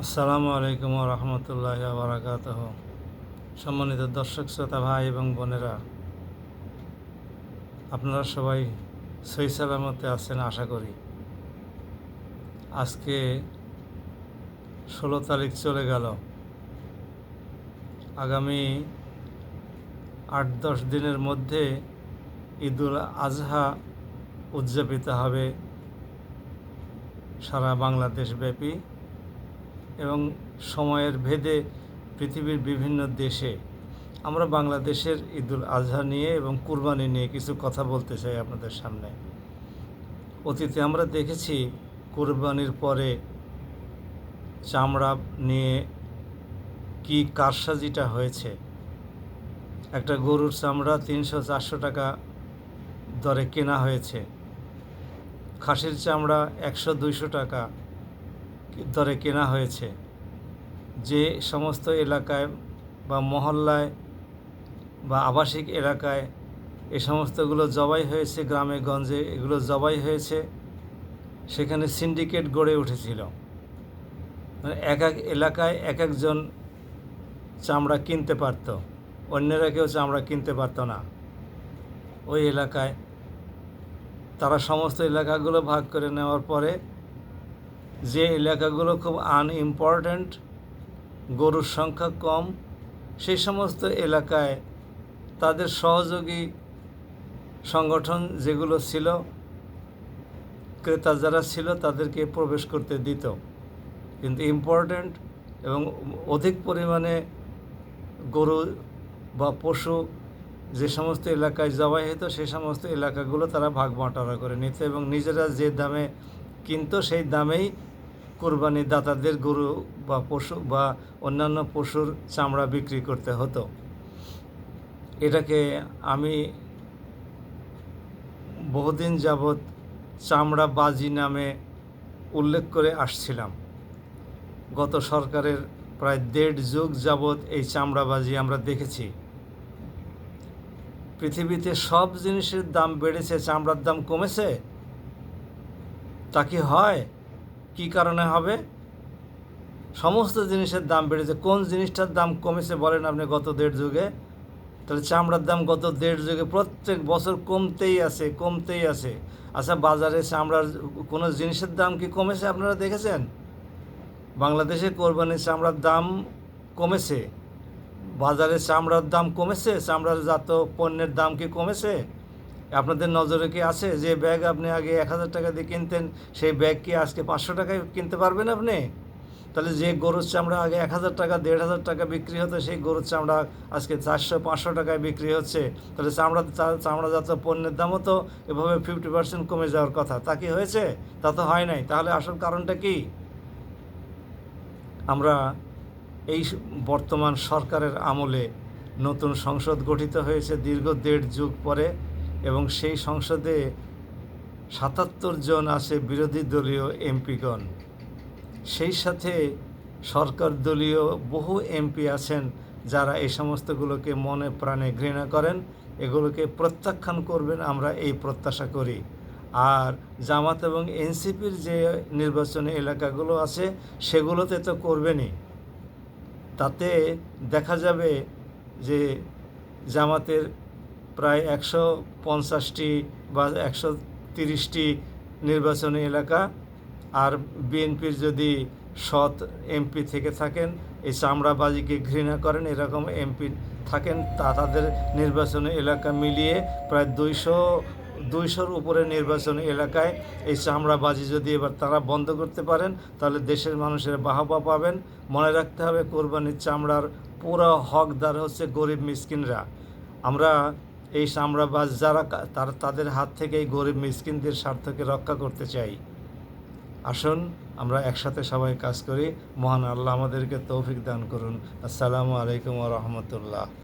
আসসালামু আলাইকুম রহমতুল্লাহ বারাকাতুহ। সম্মানিত দর্শক শ্রোতা ভাই এবং বোনেরা, আপনারা সবাই সহি সালামতে আছেন আশা করি। আজকে 16 তারিখ চলে গেল। আগামী 8-10 দিনের মধ্যে ঈদুল আজহা উদযাপিত হবে সারা বাংলাদেশ ব্যাপী এবং সময়ের ভেদে পৃথিবীর বিভিন্ন দেশে। আমরা বাংলাদেশের ঈদুল আজহা নিয়ে এবং কুরবানি নিয়ে কিছু কথা বলতে চাই আপনাদের সামনে। অতীতে আমরা দেখেছি কুরবানির পরে চামড়া নিয়ে কি কারসাজিটা হয়েছে। একটা গরুর চামড়া 300-400 টাকা দরে কেনা হয়েছে, খাসির চামড়া 100-200 টাকা দরে কেনা হয়েছে। যে সমস্ত এলাকায় বা মহল্লায় বা আবাসিক এলাকায় এ সমস্তগুলো জবাই হয়েছে, গ্রামে গঞ্জে এগুলো জবাই হয়েছে, সেখানে সিন্ডিকেট গড়ে উঠেছিল। মানে এক এক এলাকায় এক একজন চামড়া কিনতে পারত, অন্যরা কেউ চামড়া কিনতে পারত না। ওই এলাকায় তারা সমস্ত এলাকাগুলো ভাগ করে নেওয়ার পরে যে এলাকাগুলো খুব আনইম্পর্ট্যান্ট, গরুর সংখ্যা কম, সেই সমস্ত এলাকায় তাদের সহযোগী সংগঠন যেগুলো ছিল, ক্রেতা যারা ছিল তাদেরকে প্রবেশ করতে দিত। কিন্তু ইম্পর্ট্যান্ট এবং অধিক পরিমাণে গরু বা পশু যে সমস্ত এলাকায় জবাই হতো সেই সমস্ত এলাকাগুলো তারা ভাগ বাঁটারা করে নিত এবং নিজেরা যে দামে কিনত সেই দামেই কুরবানি দাতাদের গরু বা পশু বা অন্যান্য পশুর চামড়া বিক্রি করতে হতো। এটাকে আমি বহুদিন যাবৎ চামড়াবাজি নামে উল্লেখ করে আসছিলাম। গত সরকারের প্রায় 1.5 যুগ যাবৎ এই চামড়াবাজি আমরা দেখেছি। পৃথিবীতে সব জিনিসের দাম বেড়েছে, চামড়ার দাম কমেছে? তা কি হয়? কি কারণে হবে? সমস্ত জিনিসের দাম বেড়েছে। কোন জিনিসটার দাম কমেছে বলেন আপনি গত 1.5 যুগে? তাহলে চামড়ার দাম গত 1.5 যুগে প্রত্যেক বছর কমতেই আছে। আচ্ছা, বাজারে চামড়ার কোনো জিনিসের দাম কি কমেছে আপনারা দেখেছেন? বাংলাদেশে কোরবানির চামড়ার দাম কমেছে, বাজারে চামড়ার দাম কমেছে, চামড়ার জাত পণ্যের দাম কি কমেছে? আপনাদের নজরে কি আছে? যে ব্যাগ আপনি আগে 1000 টাকা দিয়ে কিনতেন, সেই ব্যাগ কি আজকে 500 টাকায় কিনতে পারবেন আপনি? তাহলে যে গরুর চামড়া আগে 1000 টাকা 1500 টাকা বিক্রি হতো, সেই গরুর চামড়া আজকে 400-500 টাকায় বিক্রি হচ্ছে। তাহলে চামড়াজাত পণ্যের দামও তো এভাবে 50% কমে যাওয়ার কথা। তা কি হয়েছে? তা তো হয় নাই। তাহলে আসল কারণটা কি? আমরা এই বর্তমান সরকারের আমলে নতুন সংসদ গঠিত হয়েছে দীর্ঘ 1.5 যুগ পরে এবং সেই সংসদে 77 জন আছে বিরোধী দলীয় এমপিগণ। সেই সাথে সরকার দলীয় বহু এমপি আছেন যারা এই সমস্তগুলোকে মনে প্রাণে ঘৃণা করেন, এগুলোকে প্রত্যাখ্যান করবেন আমরা এই প্রত্যাশা করি। আর জামাত এবং এনসিপির যে নির্বাচনী এলাকাগুলো আছে সেগুলোতে তো করবেনই। তাতে দেখা যাবে যে জামাতের প্রায় 150টি বা 130টি নির্বাচনী এলাকা, আর বিএনপির যদি সৎ এমপি থেকে থাকেন, এই চামড়াবাজিকে ঘৃণা করেন এরকম এমপি থাকেন, তাদের নির্বাচনী এলাকা মিলিয়ে প্রায় 200-200-র উপরে নির্বাচনী এলাকায় এই চামড়াবাজি যদি এবার তারা বন্ধ করতে পারেন তাহলে দেশের মানুষের বাহবা পাবেন। মনে রাখতে হবে, কোরবানির চামড়ার পুরো হকদার হচ্ছে গরিব মিসকিনরা। আমরা এই চামড়াবাজ যারা তাদের হাত থেকে এই গরিব মিসকিনদের স্বার্থকে রক্ষা করতে চাই। আসুন আমরা একসাথে সবাই কাজ করি। মহান আল্লাহ আমাদেরকে তৌফিক দান করুন। আসসালামু আলাইকুম ওয়া রাহমাতুল্লাহ।